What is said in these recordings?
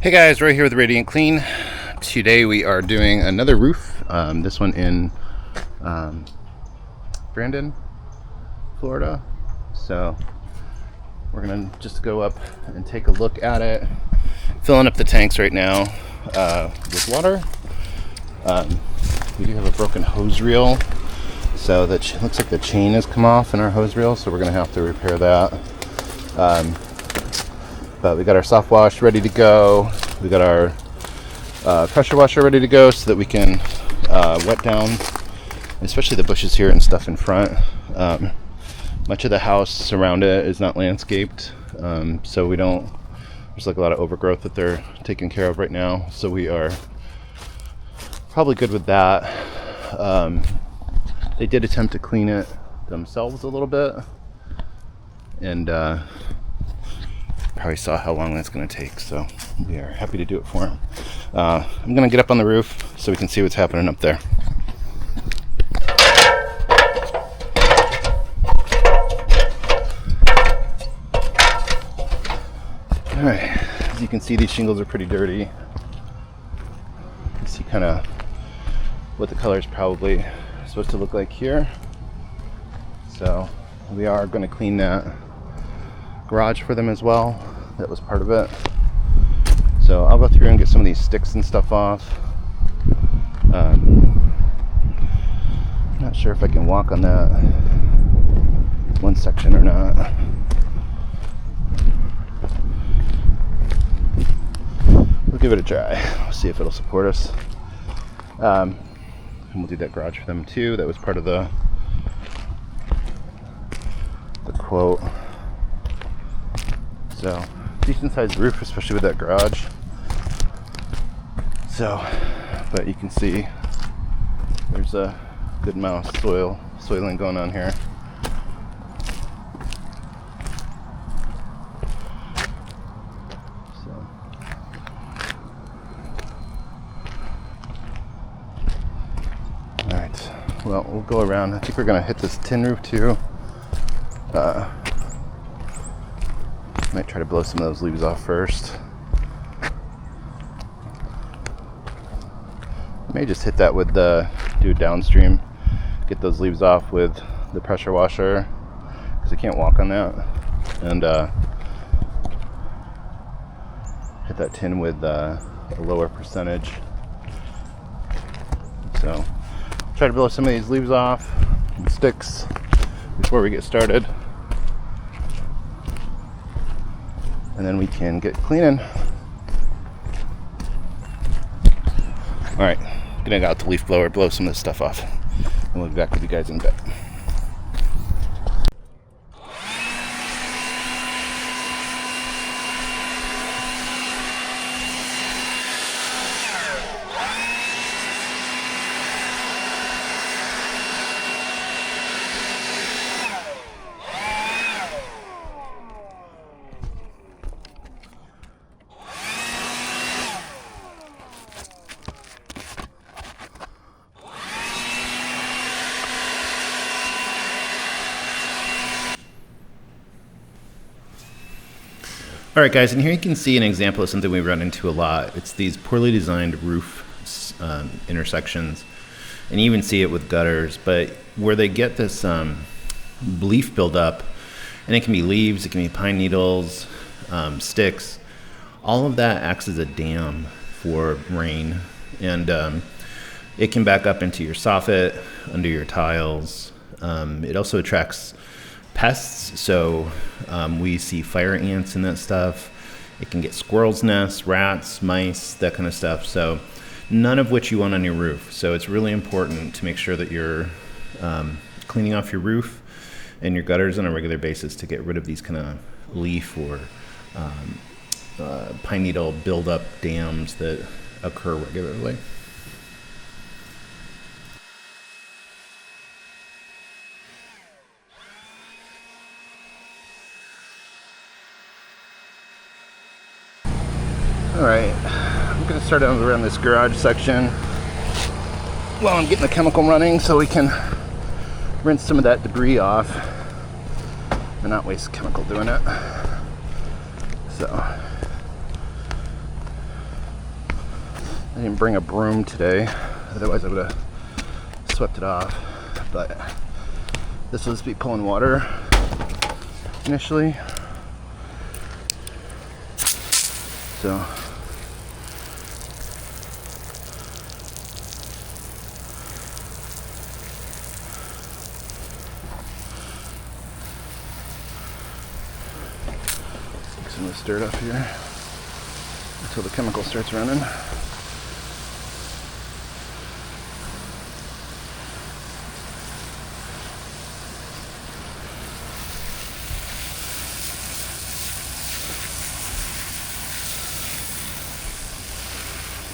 Hey guys, right here with Radiant Clean. Today we are doing another roof. This one in Brandon, Florida. So we're gonna just go up and take a look at it. Filling up the tanks right now with water. We do have a broken hose reel, so that looks like the chain has come off in our hose reel. So we're gonna have to repair that. But we got our soft wash ready to go. We got our pressure washer ready to go so that we can wet down, especially the bushes here and stuff in front. Much of the house around it is not landscaped, so we don't, there's like a lot of overgrowth that they're taking care of right now. So we are probably good with that. They did attempt to clean it themselves a little bit, and probably saw how long that's going to take, so we are happy to do it for them. I'm going to get up on the roof so we can see what's happening up there. Alright, as you can see, these shingles are pretty dirty. You can see kind of what the color is probably supposed to look like here. So we are going to clean that garage for them as well. That was part of it. So I'll go through and get some of these sticks and stuff off. Not sure if I can walk on that one section or not. We'll give it a try. We'll see if it'll support us. And we'll do that garage for them too. That was part of the quote. So, decent sized roof, especially with that garage. So, but you can see there's a good amount of soiling going on here. So, alright, well, we'll go around. I think we're gonna hit this tin roof too. Might try to blow some of those leaves off first. May just hit that with the do downstream. Get those leaves off with the pressure washer, because I can't walk on that. And hit that tin with a lower percentage. So try to blow some of these leaves off and sticks before we get started. And then we can get cleaning. Alright, gonna go out the leaf blower, blow some of this stuff off, and we'll be back with you guys in a bit. All right, guys, and here you can see an example of something we run into a lot. It's these poorly designed roof intersections, and you even see it with gutters, but where they get this leaf buildup, and it can be leaves, it can be pine needles, sticks, all of that acts as a dam for rain, and it can back up into your soffit, under your tiles. It also attracts pests, so we see fire ants and that stuff. It can get squirrels' nests, rats, mice, that kind of stuff. So none of which you want on your roof. So it's really important to make sure that you're cleaning off your roof and your gutters on a regular basis to get rid of these kind of leaf or pine needle buildup dams that occur regularly. Alright, I'm going to start out around this garage section while I'm getting the chemical running so we can rinse some of that debris off and not waste chemical doing it. So I didn't bring a broom today, otherwise I would have swept it off, but this was to be pulling water initially, so some of this dirt up here until the chemical starts running.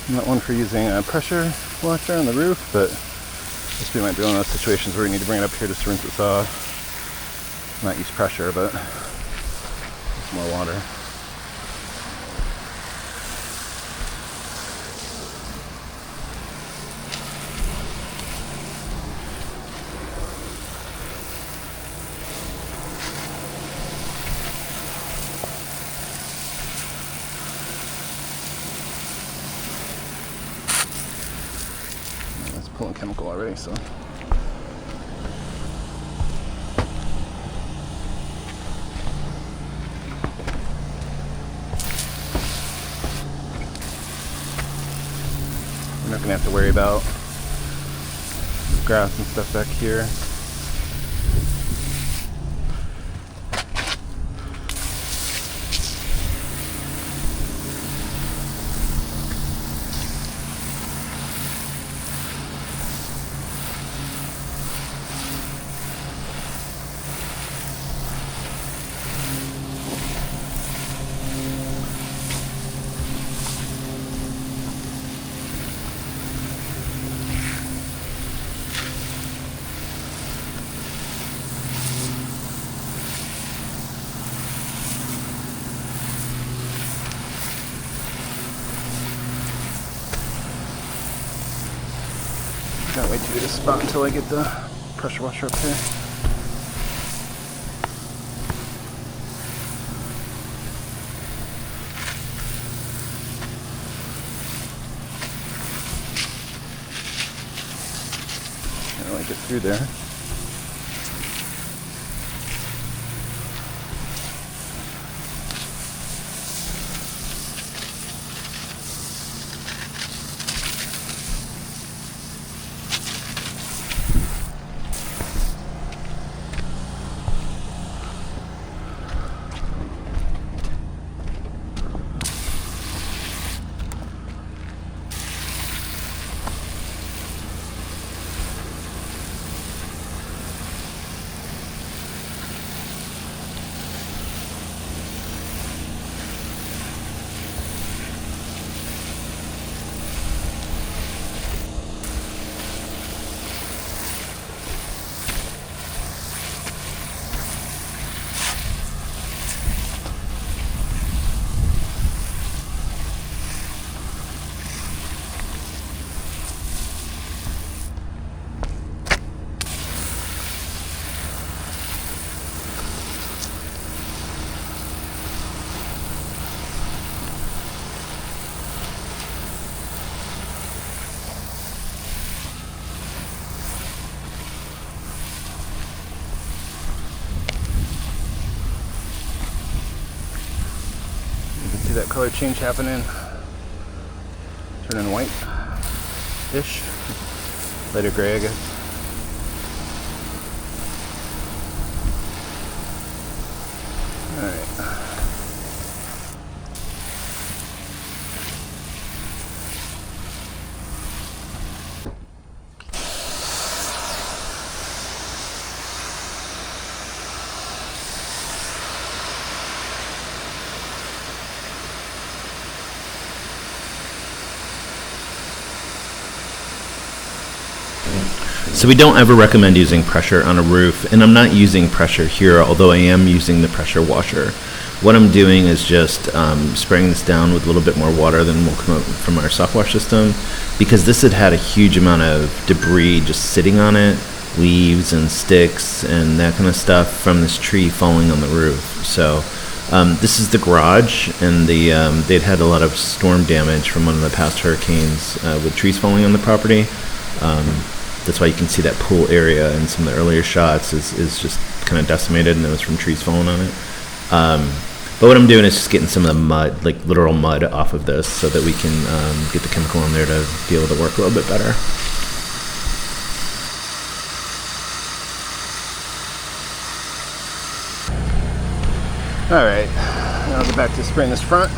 I'm not one for using a pressure washer on the roof, but this might be one of those situations where we need to bring it up here just to rinse this off. Not use pressure, but just more water. Pulling chemical already, so we're not gonna have to worry about grass and stuff back here. Can't wait to do this spot until I get the pressure washer up here. Can't really get through there. See that color change happening, turning white-ish, lighter gray, I guess. All right. So we don't ever recommend using pressure on a roof, and I'm not using pressure here, although I am using the pressure washer. What I'm doing is just spraying this down with a little bit more water than will come out from our soft wash system, because this had a huge amount of debris just sitting on it, leaves and sticks and that kind of stuff from this tree falling on the roof. So This is the garage, and they'd had a lot of storm damage from one of the past hurricanes with trees falling on the property. That's why you can see that pool area in some of the earlier shots is just kind of decimated, and it was from trees falling on it. But what I'm doing is just getting some of the mud, like literal mud, off of this so that we can get the chemical in there to be able to work a little bit better. All right, now I'll go back to spraying this front.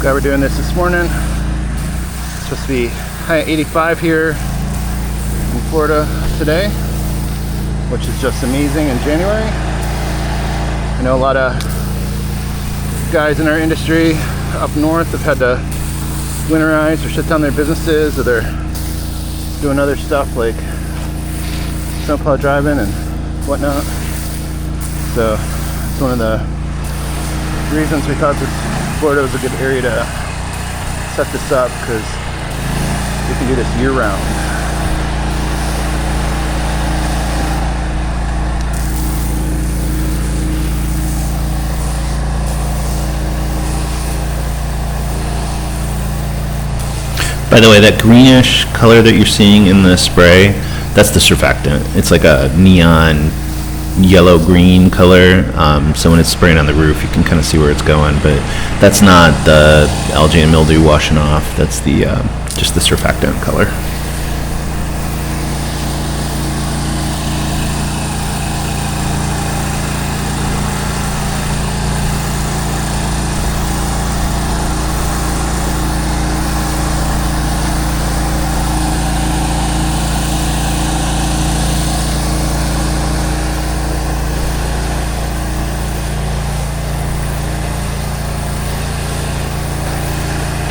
Glad we're doing this morning. It's supposed to be high at 85 here in Florida today, which is just amazing in January. I know a lot of guys in our industry up north have had to winterize or shut down their businesses, or they're doing other stuff like snowplow driving and whatnot. So it's one of the reasons we thought this Florida was a good area to set this up, because we can do this year round. By the way, that greenish color that you're seeing in the spray, that's the surfactant. It's like a neon yellow-green color, so when it's spraying on the roof, you can kind of see where it's going, but that's not the algae and mildew washing off. That's the just the surfactant color.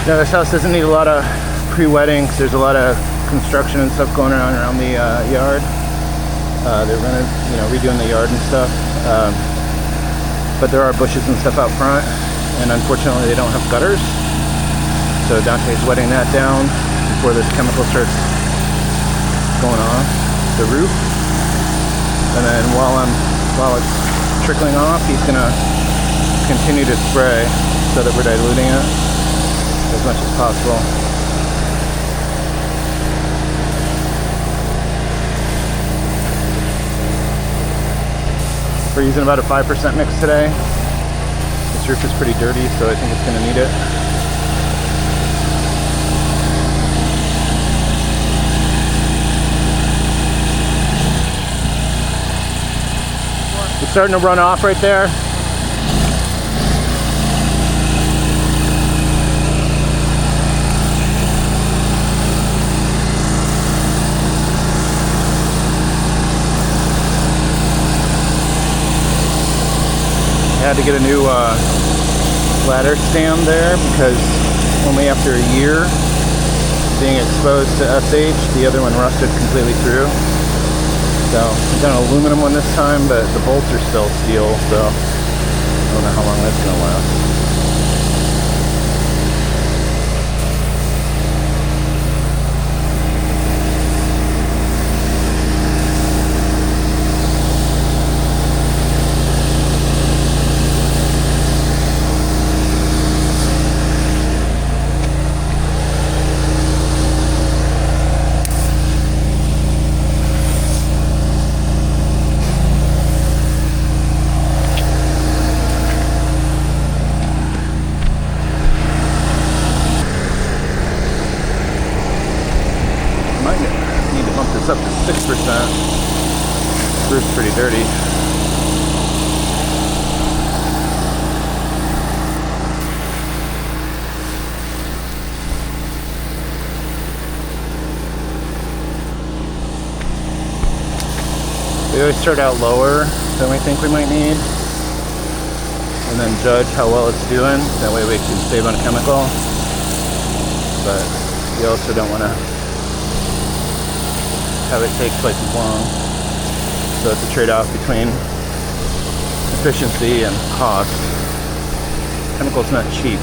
Now this house doesn't need a lot of pre-wetting, because there's a lot of construction and stuff going around the yard. They're redoing the yard and stuff. But there are bushes and stuff out front, and unfortunately they don't have gutters. So Dante's wetting that down before this chemical starts going off the roof. And then while it's trickling off, he's gonna continue to spray so that we're diluting it as much as possible. We're using about a 5% mix today. This roof is pretty dirty, so I think it's going to need it. It's starting to run off right there. I had to get a new ladder stand there, because only after a year being exposed to SH, the other one rusted completely through. So I've got an aluminum one this time, but the bolts are still steel, so I don't know how long that's going to last. Up to 6%. This roof's pretty dirty. We always start out lower than we think we might need, and then judge how well it's doing. That way we can save on chemical. but you also don't want to have it take twice as long. So it's a trade-off between efficiency and cost. Chemical's not cheap.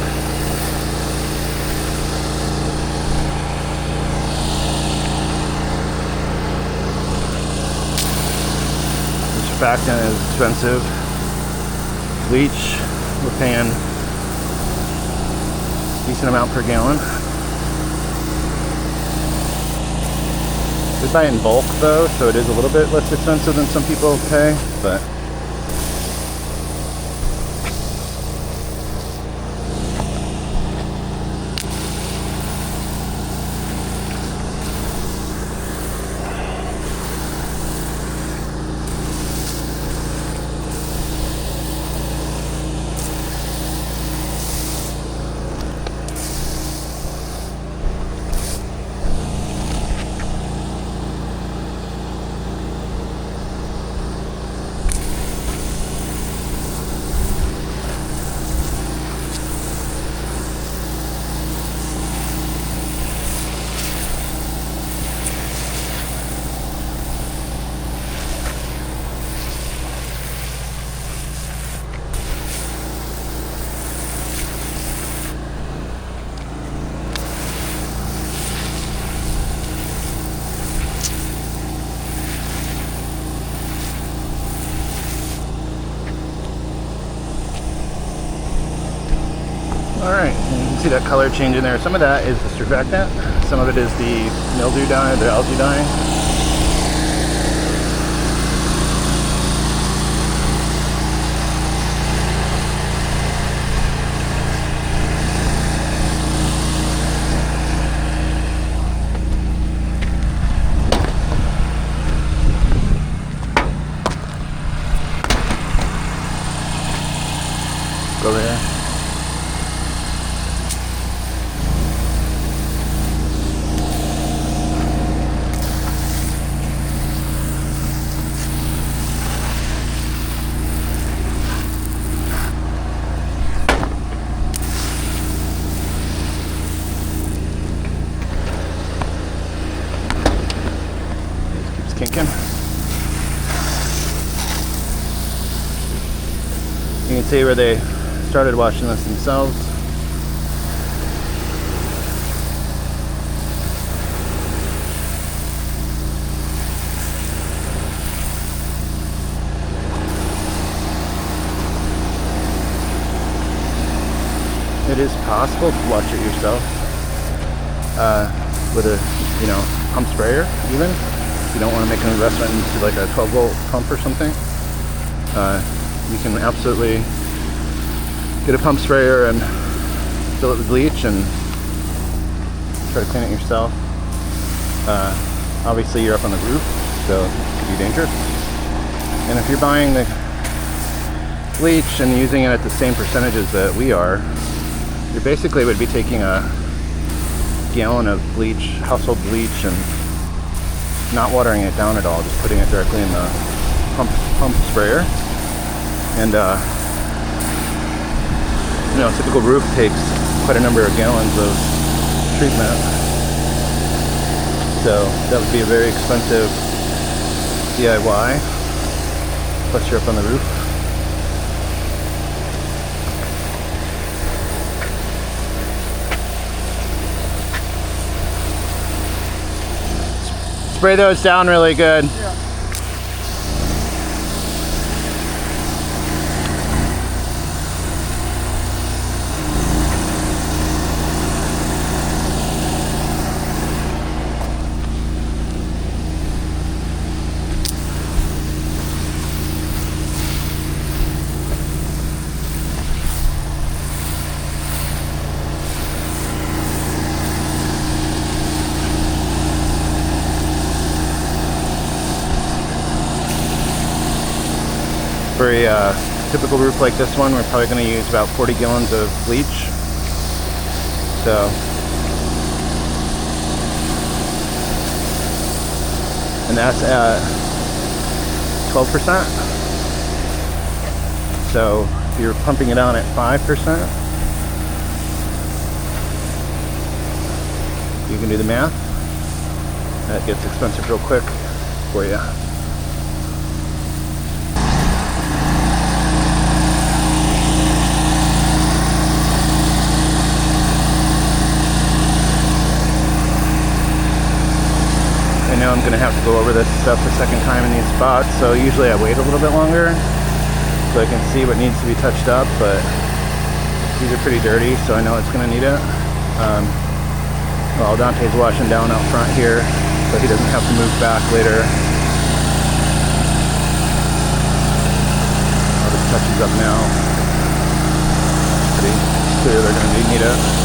The surfactant is expensive. Bleach, we're paying a decent amount per gallon. We buy it in bulk though, so it is a little bit less expensive than some people pay, but alright, you can see that color change in there. Some of that is the surfactant, some of it is the mildew dye, the algae dye. Go over there. Kinking. You can see where they started washing this themselves. It is possible to wash it yourself with a, pump sprayer even. If you don't want to make an investment into like a 12-volt pump or something, you can absolutely get a pump sprayer and fill it with bleach and try to clean it yourself. Obviously you're up on the roof, so it could be dangerous. And if you're buying the bleach and using it at the same percentages that we are, you basically would be taking a gallon of bleach, household bleach, and not watering it down at all, just putting it directly in the pump sprayer. And a typical roof takes quite a number of gallons of treatment, so that would be a very expensive DIY, plus you're up on the roof. Spray those down really good. Yeah. For a typical roof like this one, we're probably going to use about 40 gallons of bleach. So, and that's at 12%. So if you're pumping it on at 5%, You can do the math. That gets expensive real quick for you. I know I'm going to have to go over this stuff a second time in these spots, so usually I wait a little bit longer so I can see what needs to be touched up, but these are pretty dirty, so I know it's going to need it. Well, Dante's washing down out front here, so he doesn't have to move back later. All this touches up now. Pretty clear they're going to need it.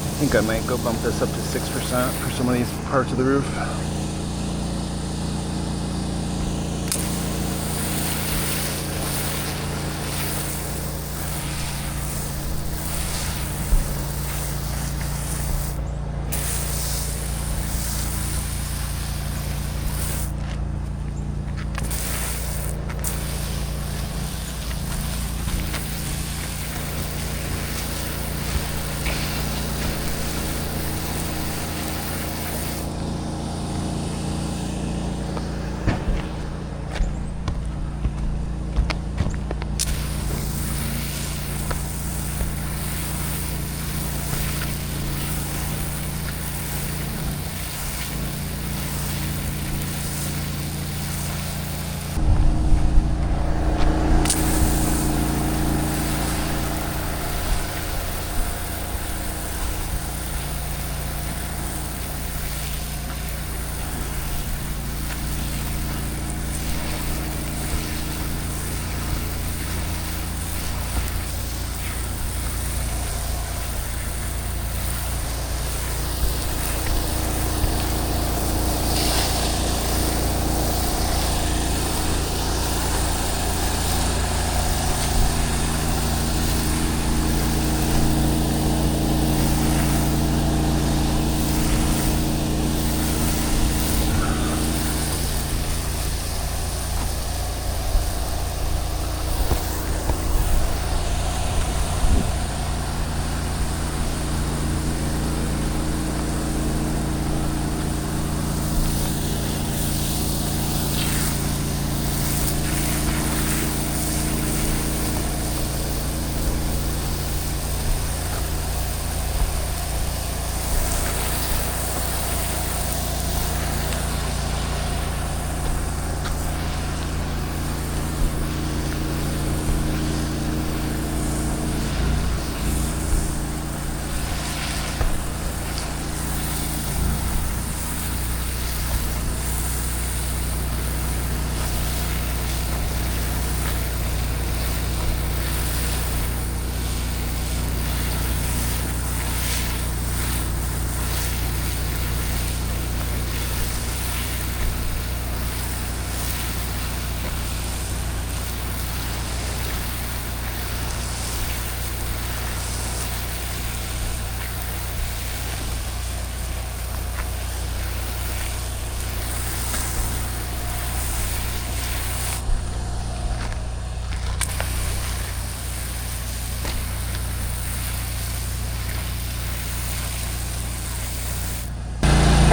I think I might go bump this up to 6% for some of these parts of the roof.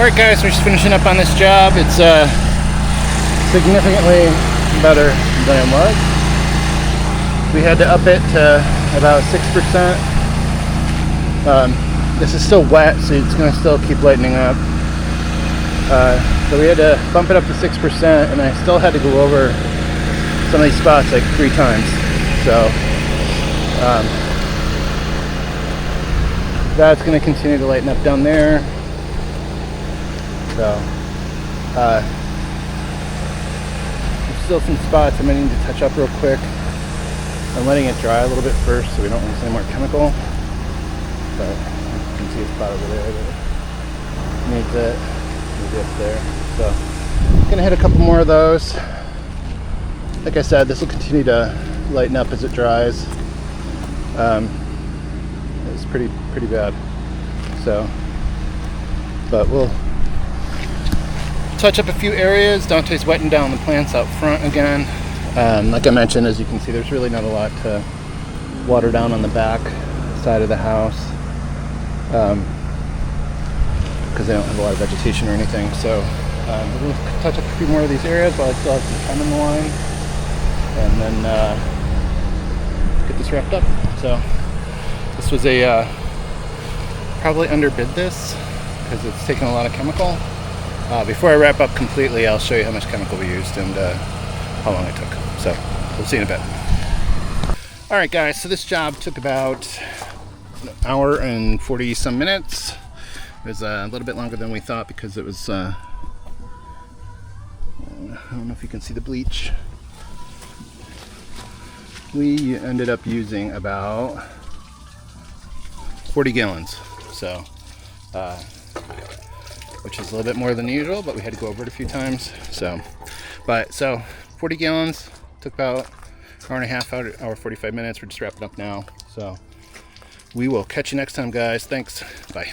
Alright guys, we're just finishing up on this job. It's significantly better than it was. We had to up it to about 6%. This is still wet, so it's going to still keep lightening up. So we had to bump it up to 6%, and I still had to go over some of these spots like 3 times. So that's going to continue to lighten up down there. So there's still some spots I'm going to need to touch up real quick. I'm letting it dry a little bit first so we don't lose any more chemical. But you can see a spot over there that needs it. Maybe up there. So I'm going to hit a couple more of those. Like I said, this will continue to lighten up as it dries. It's pretty bad. So, but we'll touch up a few areas. Dante's wetting down the plants out front again. Like I mentioned, as you can see, there's really not a lot to water down on the back side of the house because they don't have a lot of vegetation or anything. So we're going to touch up a few more of these areas while I still have some time in the line, and then get this wrapped up. So this was a probably underbid this because it's taking a lot of chemical. Before I wrap up completely, I'll show you how much chemical we used and how long it took. So we'll see in a bit. All right, guys, so this job took about an hour and 40 some minutes. It was a little bit longer than we thought because it was I don't know if you can see the bleach. We ended up using about 40 gallons, so which is a little bit more than usual, but we had to go over it a few times. So 40 gallons took about hour and a half, hour 45 minutes. We're just wrapping up now. So we will catch you next time, guys. Thanks. Bye.